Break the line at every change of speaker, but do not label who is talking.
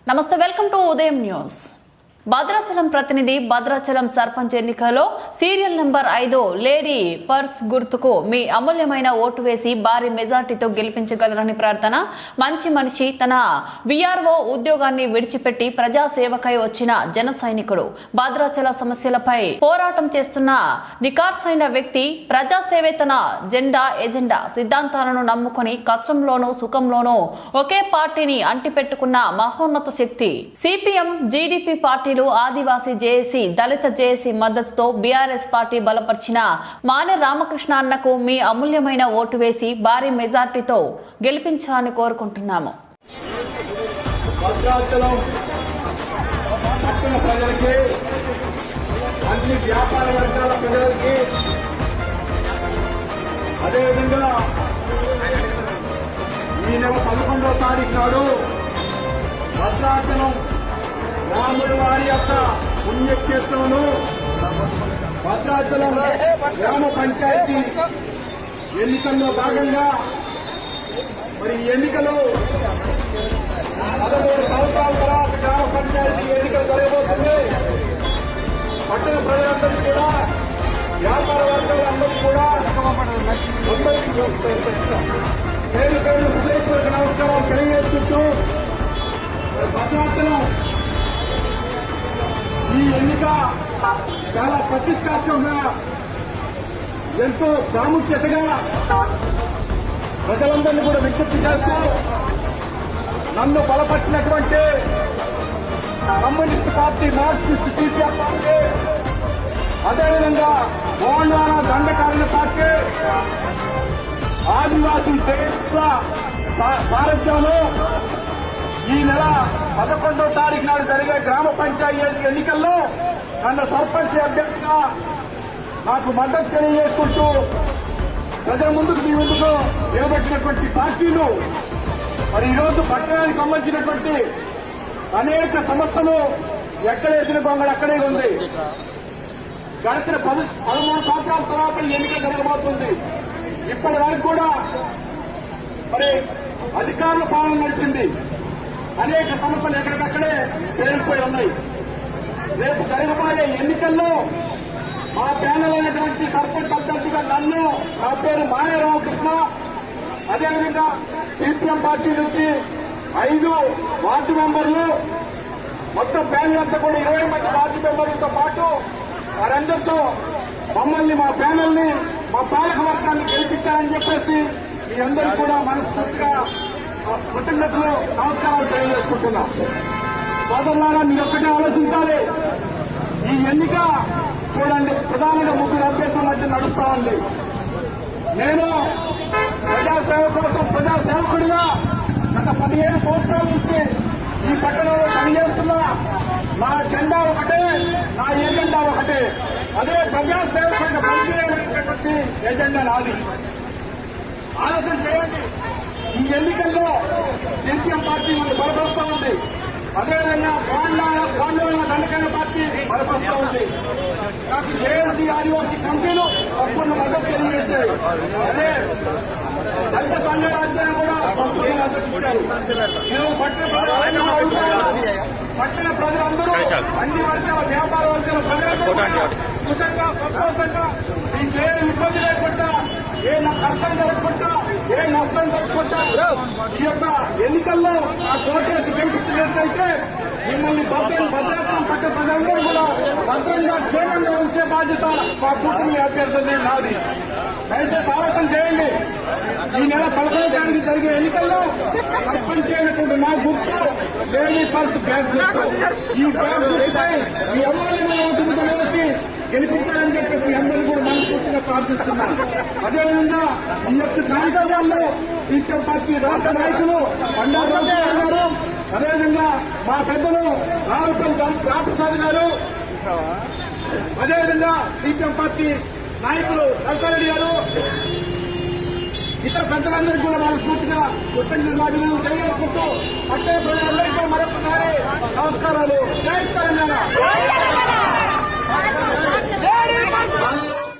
నమస్తే, welcome to ఉదయం news. Bhadrachalam ప్రతినిధి భద్రాచలం సర్పంచ్ ఎన్నికలో సీరియల్ నంబర్ 5 లేడీ పర్స్ గుర్తుకు మీ అమూల్యమైన ఓటు వేసి భారీ మెజార్టీతో గెలిపించగలరని ప్రార్థన. మంచి మనిషి తన విఆర్ఓ ఉద్యోగాన్ని విడిచిపెట్టి ప్రజాసేవకై వచ్చిన జన సైనికుడు. భద్రాచల సమస్యలపై పోరాటం చేస్తున్న నికార్సైన వ్యక్తి. ప్రజాసేవే తన ఎజెండా సిద్ధాంతాలను నమ్ముకొని కష్టంలోనూ సుఖంలోనూ ఒకే పార్టీని అంటిపెట్టుకున్న మహోన్నత శక్తి. సిపిఎం, జీడీపీ పార్టీ, ఆదివాసీ జేఏసీ, దళిత జేఏసీ మద్దతుతో బీఆర్ఎస్ పార్టీ బలపరిచిన మానె రామకృష్ణ అన్నకు మీ అమూల్యమైన ఓటు వేసి భారీ మెజార్టీతో గెలిపించాలని కోరుకుంటున్నాము.
అదేవిధంగా ఈ నెల 11వ తారీఖు నాడు భద్రాచలం రాముడి వారి యొక్క పుణ్యక్షేత్రంలో భద్రాచలం గ్రామ పంచాయతీ ఎన్నికల్లో భాగంగా మరి ఎన్నికలు 13 సంవత్సరాల తర్వాత గ్రామ పంచాయతీ ఎన్నికలు జరగబోతుంది. పట్టణ ప్రజలందరూ కూడా, వ్యాపార వర్గాలందరూ కూడా పేరు పేరు హృదయపూర్వక నమస్కారాలు తెలియజేసుకుంటూ భద్రాచలం ఈ ఎన్నిక చాలా ప్రతిష్టాత్మకంగా, ఎంతో ప్రాముఖ్యతగా ప్రజలందరినీ కూడా విజ్ఞప్తి చేస్తూ నన్ను బలపరిచినటువంటి communist party, Marxist CPM party, అదేవిధంగా తెలంగాణ దండకారుల పార్టీ, ఆదివాసీ సారథ్యంలో ఈ నెల 11వ తారీఖు నాడు జరిగే గ్రామ పంచాయతీ ఎన్నికల్లో నన్ను సర్పంచ్ అభ్యర్థిగా నాకు మద్దతు తెలియజేసుకుంటూ ప్రజల ముందుకు మీ ముందుకు నిలబెట్టినటువంటి పార్టీలు మరి ఈరోజు పట్టణానికి సంబంధించినటువంటి అనేక సమస్యలు ఎక్కడేసిన గొంగళ అక్కడే ఉంది. గడిచిన 13 సంవత్సరాల తర్వాత ఎన్నిక జరగబోతుంది. ఇప్పటి వరకు కూడా మరి అధికారుల పాలన నడిచింది. అనేక సమస్యలు ఎక్కడికక్కడే పేరుకుపోయి ఉన్నాయి. రేపు జరగబోయే ఎన్నికల్లో మా ప్యానల్ అయినటువంటి సర్పంచ్ అభ్యర్థిగా నన్ను, నా పేరు మానె రామకృష్ణ, అదేవిధంగా సిపిఎం పార్టీ నుంచి 5 వార్డు మెంబర్లు, మొత్తం ప్యానల్ అంతా కూడా 20 మంది వార్డు మెంబర్లతో పాటు వారందరితో మమ్మల్ని, మా ప్యానల్ ని, మా పాలక వర్గాన్ని గెలిపిస్తారని చెప్పేసి మీ అందరూ కూడా మనస్ఫూర్తిగా కృతజ్ఞతలు, నమస్కారాలు తెలియజేసుకుంటున్నా. సోదరులారా, మీరు ఒక్కటే ఆలోచించాలి. ఈ ఎన్నిక చూడండి, ప్రధానంగా 3 అభ్యర్థుల మధ్య నడుస్తా ఉంది. నేను ప్రజాసేవ కోసం ప్రజాసేవకుడిగా గత 15 సంవత్సరాల నుంచి ఈ పట్టణంలో పనిచేస్తున్నా. నా జెండా ఒకటే, నా ఎజెండా ఒకటే. అదే ప్రజాసేవకుడిగా పనిచేయడానికి ఎజెండా నాది. ఆలోచన చేయండి. ఈ ఎన్నికల్లో సిపిఎం పార్టీ మనకు బలపరుస్తూ ఉంది. అదేవిధంగా తెలంగాణ దండకారుల పార్టీ బలపరుస్తూ ఉంది. నాకు జేఏసీ, ఆదివాసీ కమిటీలు సంపూర్ణ మద్దతు తెలియజేశాయి. అదే దళిత సంఘ రాజ్యాన్ని కూడా సంపూర్ణ మద్దతు ఇచ్చారు. నేను పట్టణ ప్రజలందరూ, అన్ని వర్గాల వ్యాపార వర్గాల ప్రజలందరూ సుఖంగా, సంతోషంగా, మీకు ఏ ఇబ్బంది లేకుండా, ఏ కష్టం జరగకుండా, ఏ నష్టం జరగకుండా ఈ యొక్క ఎన్నికల్లో ఆ కోటేసి గెలిపించినట్లయితే మిమ్మల్ని భద్రాచలం పట్ట ప్రజలందరూ కూడా భద్రంగా, క్షేమంగా ఉంచే బాధ్యత మా కూటమి అభ్యర్థులే నాది. దయచేసి ఆలోచన చేయండి. ఈ నెల 11వ తారీఖు జరిగే ఎన్నికల్లో సర్పంచ్ అయినటువంటి నా గుర్తు లేడీ పర్స్ బ్యాగ్ గుర్తు. ఈ బ్యాగ్ గుర్తుపై మీ అమ్మాయిని ఓటుకు వేసి గెలిపించాలని చెప్పేసి అందరూ కూడా మనస్ఫూర్తిగా ప్రార్థిస్తున్నాను. అదేవిధంగా ఈ యొక్క కార్యక్రమాల్లో సిపిఎం పార్టీ రాష్ట్ర నాయకులు బండారు గారు, అదేవిధంగా మా పెద్దలు రావుపల్లి రామప్రసాద్ గారు, అదేవిధంగా సిపిఎం పార్టీ నాయకులు కల్పారెడ్డి గారు, ఇతర పెద్దలందరికీ కూడా మనస్ఫూర్తిగా కృతజ్ఞతలు తెలియజేసుకుంటూ పట్టే ప్రజలందరికీ మరొకసారి నమస్కారాలు. జై తెలంగాణ.